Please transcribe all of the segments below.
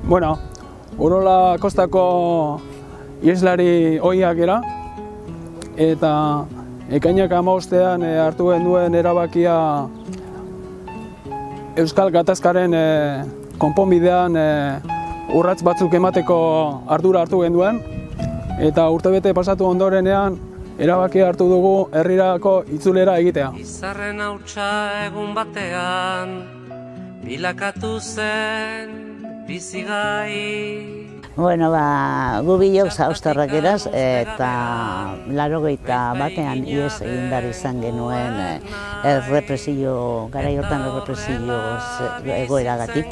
Bueno, Urola kostako ieslari ohiak era, eta ekainak 15ean hartu genuen erabakia Euskal Gatazkaren konponbidean urrats batzuk emateko ardura hartu genuen, eta urtebete pasatu ondorenean erabakia hartu dugu herrirako itzulera egitea. Izarren hautsa egun batean bilakatu zen bizigai. Bueno, gu bilok zauztarrak eraz, eta 81ean ihes egin behar izan genuen garai hortan errepresio egoeragatik.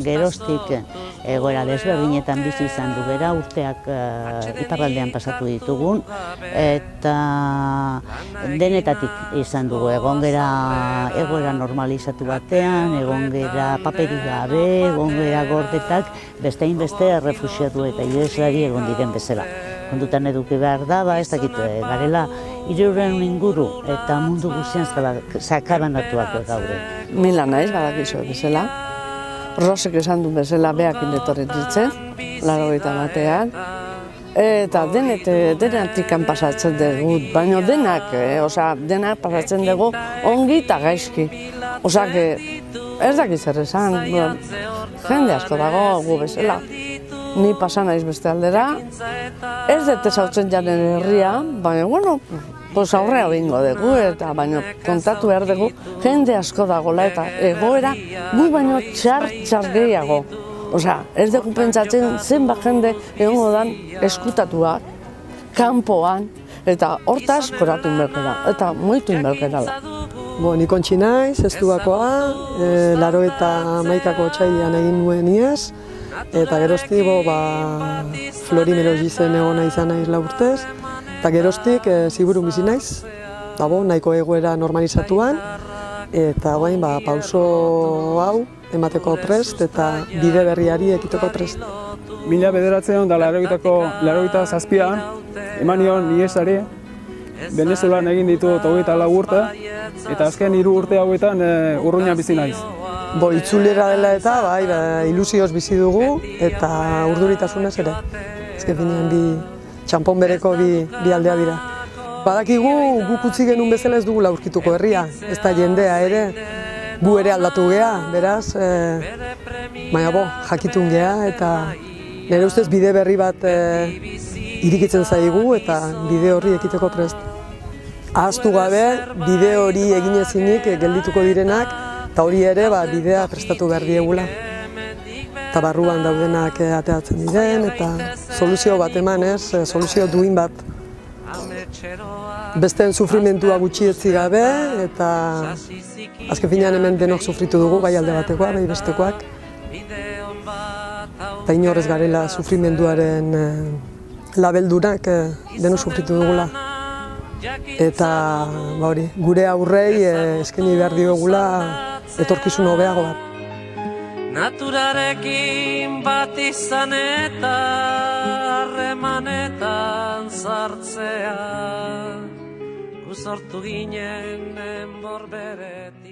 Geroztik egoera desberdinetan bizi izan du bera, urteak iparraldean pasatu ditugun, eta denetatik izan dugu, egon gera egoera normalizatu batean, egon gera paperik gabe, egon gera gordetak, bestein beste errefuxiatu eta iheslari egon diren bezala. Kontutan eduki behar da, ez dakit, garela 300 inguru eta mundu guztian sakabanatuak gaude. Mila naiz badakizu bezala. Rosek esan du bezala behakin etorri ditzen, 81ean. Eta denetikan pasatzen dugu, baina denak pasatzen dugu ongi eta gaizki. Ez dakit zer esan, jende asko dago gu bezala. Ni pasa naiz beste aldera, ez dut ezautzen jaren herria, baina, aurrea bingo dugu, eta baina kontatu behar dugu, jende asko dagoela eta egoera gu baino txar gehiago. Ez dugu pentsatzen zenbat jende egongo dan eskutatuak, kanpoan, eta hortaz koratu inberkera, eta moitu inberkera. Nik ontsi naiz, ez duakoa, 81ko otsailean egin nuen ihes, eta geroztik Flori Merogizen egona izan naiz 4 urtez, eta geroztik Ziburun bizi naiz, nahiko egoera normalizatuan, eta guain pauso hau emateko prest eta bide berriari ekiteko prest. 1987an eman nion ihesari, Venezuelan egin ditut 24 urte, eta azken 3 urte hauetan Urruñan bizi naiz. Itzulera dela eta ilusioz bizi dugu eta urduritasunez ere. Azken finean txanpon bereko bi aldea dira. Badakigu guk utzi genuen bezala ez dugula aurkituko herria, ez da jendea ere, gu ere aldatu gea, beraz, baina jakitun gea eta nire ustez bide berri bat irikitzen zaigu eta bide horri ekiteko prest. Ahaztu gabe, bide hori egin ezinik geldituko direnak, eta hori ere bidea prestatu behar diegula. Eta barruan daudenak ateatzen diren, eta soluzio bat eman ez, soluzio duin bat. Besteen sufrimentua gutxietzi gabe, eta azken finean hemen denok sufritu dugu, bai alde batekoa, bai bestekoak. Eta inorrez garela sufrimenduaren labeldunak denok sufritu dugula. Eta gure aurrei eskaini behar diogula etorkizun hobeago bat. Naturarekin bat izan eta harremanetan sartzea, gu sortu ginen enbor beret.